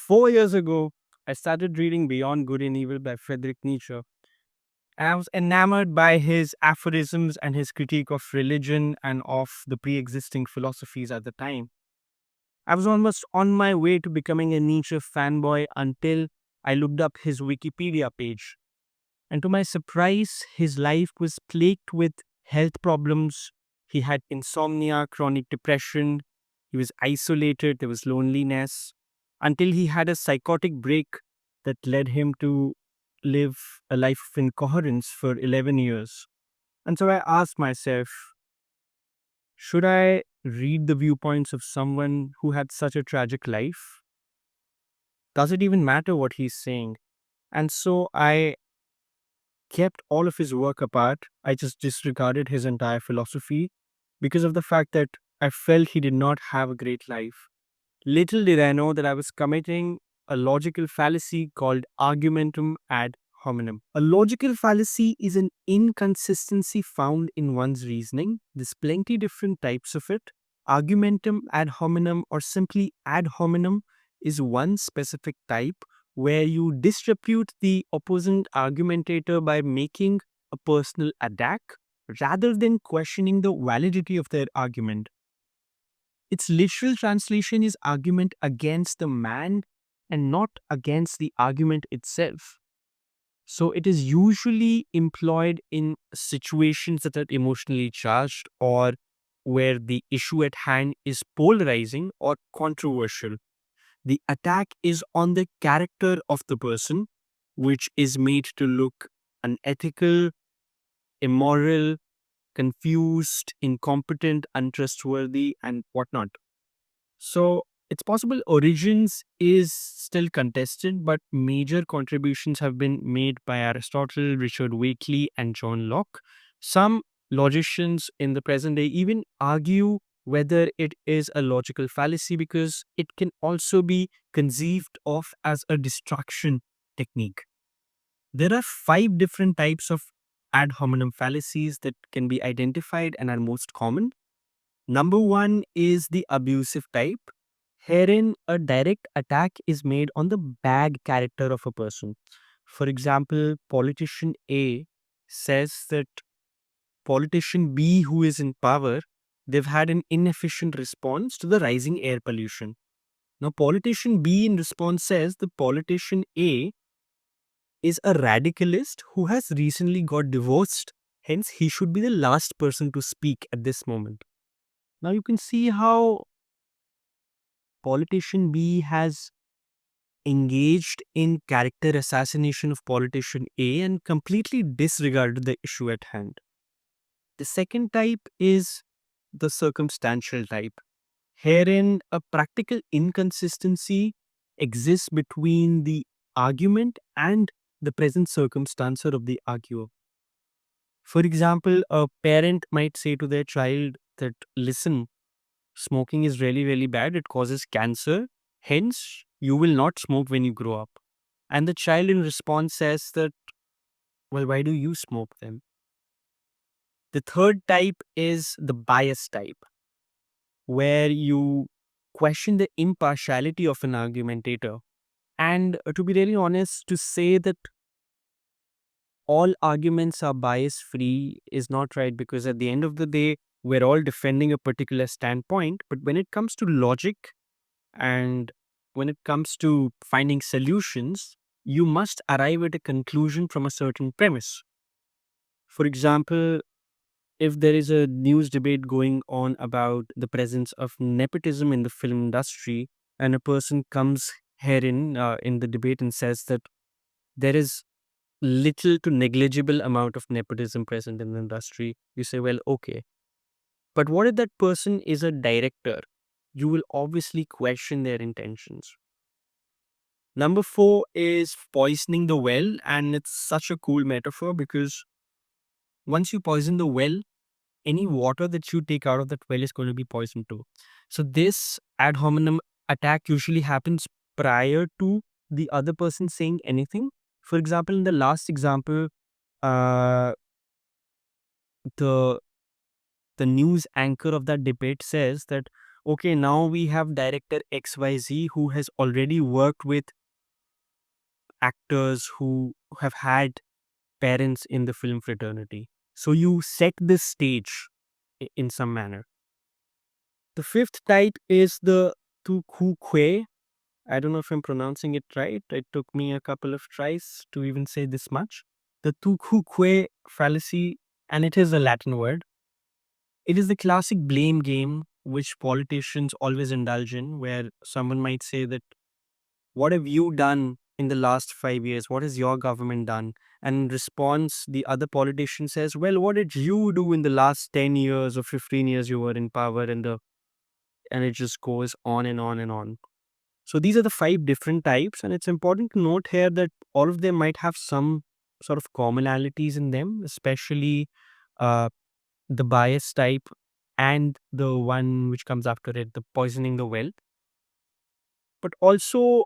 4 years ago, I started reading Beyond Good and Evil by Friedrich Nietzsche. I was enamored by his aphorisms and his critique of religion and of the pre existing philosophies at the time. I was almost on my way to becoming a Nietzsche fanboy until I looked up his Wikipedia page. And to my surprise, his life was plagued with health problems. He had insomnia, chronic depression, he was isolated, there was loneliness, until he had a psychotic break that led him to live a life of incoherence for 11 years. And so I asked myself, should I read the viewpoints of someone who had such a tragic life? Does it even matter what he's saying? And so I kept all of his work apart. I just disregarded his entire philosophy because of the fact that I felt he did not have a great life. Little did I know that I was committing a logical fallacy called argumentum ad hominem. A logical fallacy is an inconsistency found in one's reasoning. There's plenty different types of it. Argumentum ad hominem or simply ad hominem is one specific type where you disrepute the opposing argumentator by making a personal attack rather than questioning the validity of their argument. Its literal translation is argument against the man and not against the argument itself. So it is usually employed in situations that are emotionally charged or where the issue at hand is polarizing or controversial. The attack is on the character of the person, which is made to look unethical, immoral, confused, incompetent, untrustworthy, and whatnot. So it's possible origins is still contested, but major contributions have been made by Aristotle, Richard Wakely, and John Locke. Some logicians in the present day even argue whether it is a logical fallacy because it can also be conceived of as a distraction technique. There are 5 different types of ad hominem fallacies that can be identified and are most common. Number one is the abusive type, herein a direct attack is made on the bad character of a person. For example, politician A says that politician B, who is in power, they've had an inefficient response to the rising air pollution. Now, politician B in response says the politician A is a radicalist who has recently got divorced. Hence, he should be the last person to speak at this moment. Now, you can see how politician B has engaged in character assassination of politician A and completely disregarded the issue at hand. The second type is the circumstantial type. Herein, a practical inconsistency exists between the argument and the present circumstance of the arguer. For example, a parent might say to their child that, listen, smoking is really, really bad. It causes cancer. Hence, you will not smoke when you grow up. And the child in response says that, well, why do you smoke then? The third type is the bias type, where you question the impartiality of an argumentator. And to be really honest, to say that all arguments are bias free is not right because at the end of the day, we're all defending a particular standpoint. But when it comes to logic and when it comes to finding solutions, you must arrive at a conclusion from a certain premise. For example, if there is a news debate going on about the presence of nepotism in the film industry, and a person comes herein in the debate and says that there is little to negligible amount of nepotism present in the industry, you say, well, okay. But what if that person is a director? You will obviously question their intentions. Number 4 is poisoning the well, and it's such a cool metaphor because once you poison the well, any water that you take out of that well is going to be poisoned too. So this ad hominem attack usually happens prior to the other person saying anything. For example, in the last example, uh, the the news anchor of that debate says that okay, now we have director XYZ who has already worked with actors who have had parents in the film fraternity. So you set the stage in some manner. The fifth type is the tu ku kwe. I don't know if I'm pronouncing it right. It took me a couple of tries to even say this much. The tu ku kwe fallacy, and it is a Latin word. It is the classic blame game which politicians always indulge in, where someone might say that, what have you done in the last 5 years? What has your government done? And in response, the other politician says, well, what did you do in the last 10 years or 15 years you were in power? And it just goes on and on and on. So these are the five different types. And it's important to note here that all of them might have some sort of commonalities in them, especially uh, the bias type and the one which comes after it, the poisoning the well. But also,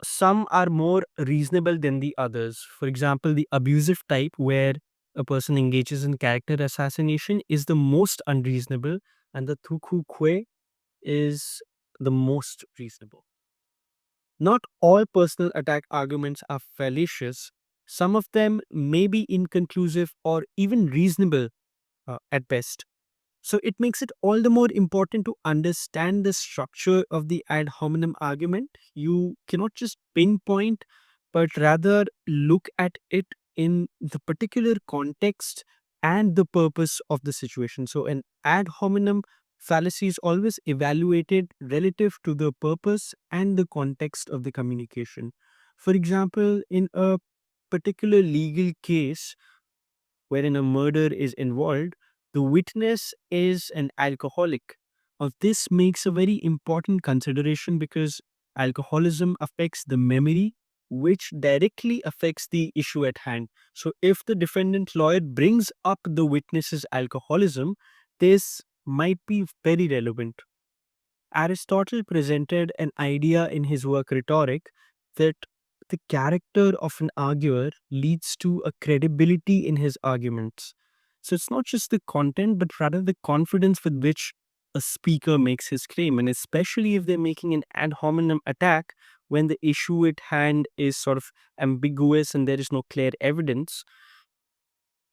some are more reasonable than the others. For example, the abusive type, where a person engages in character assassination, is the most unreasonable, and the tuku kwe is the most reasonable. Not all personal attack arguments are fallacious. Some of them may be inconclusive or even reasonable at best. So it makes it all the more important to understand the structure of the ad hominem argument. You cannot just pinpoint, but rather look at it in the particular context and the purpose of the situation. So an ad hominem fallacy is always evaluated relative to the purpose and the context of the communication. For example, in a particular legal case, wherein a murder is involved, the witness is an alcoholic. Now, this makes a very important consideration because alcoholism affects the memory, which directly affects the issue at hand. So, if the defendant lawyer brings up the witness's alcoholism, this might be very relevant. Aristotle presented an idea in his work Rhetoric that the character of an arguer leads to a credibility in his arguments. So it's not just the content, but rather the confidence with which a speaker makes his claim, and especially if they're making an ad hominem attack when the issue at hand is sort of ambiguous and there is no clear evidence,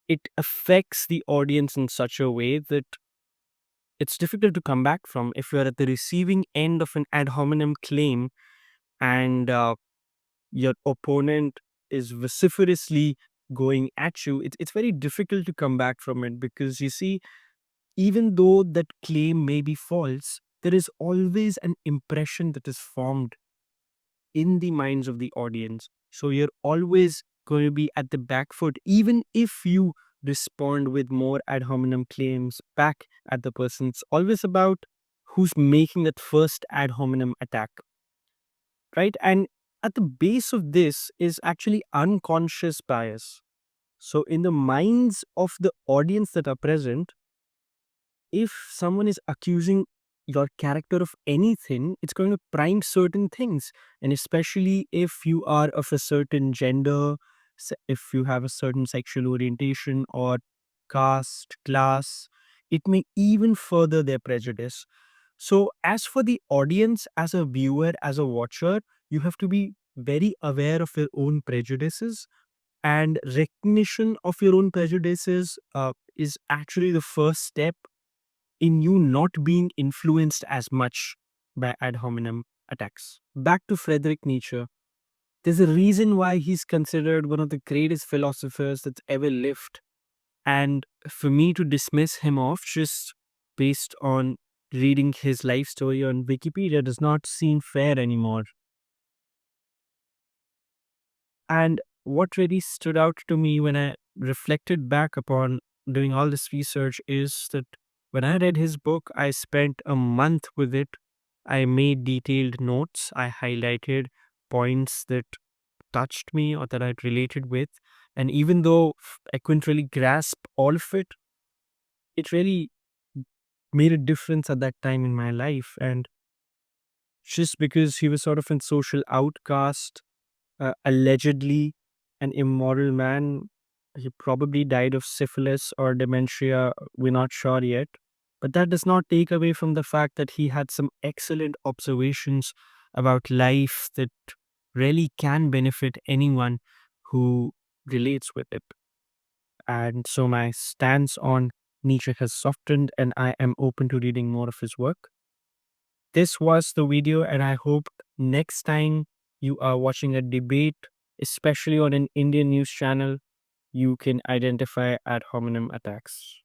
it affects the audience in such a way that it's difficult to come back from. If you're at the receiving end of an ad hominem claim and your opponent is vociferously going at you, it's very difficult to come back from it, because you see, even though that claim may be false, there is always an impression that is formed in the minds of the audience. So you're always going to be at the back foot, even if you respond with more ad hominem claims back at the person. It's always about who's making that first ad hominem attack, right? And at the base of this is actually unconscious bias. So, in the minds of the audience that are present, if someone is accusing your character of anything, it's going to prime certain things. And especially if you are of a certain gender, if you have a certain sexual orientation or caste, class, it may even further their prejudice. So, as for the audience, as a viewer, as a watcher, you have to be very aware of your own prejudices, and recognition of your own prejudices is actually the first step in you not being influenced as much by ad hominem attacks. Back to Friedrich Nietzsche. There's a reason why he's considered one of the greatest philosophers that's ever lived. And for me to dismiss him off just based on reading his life story on Wikipedia does not seem fair anymore. And what really stood out to me when I reflected back upon doing all this research is that when I read his book, I spent a month with it. I made detailed notes. I highlighted points that touched me or that I'd related with. And even though I couldn't really grasp all of it, it really made a difference at that time in my life. And just because he was sort of a social outcast, allegedly an immoral man. He probably died of syphilis or dementia. We're not sure yet. But that does not take away from the fact that he had some excellent observations about life that really can benefit anyone who relates with it. And so my stance on Nietzsche has softened, and I am open to reading more of his work. This was the video, and I hope next time you are watching a debate, especially on an Indian news channel, you can identify ad hominem attacks.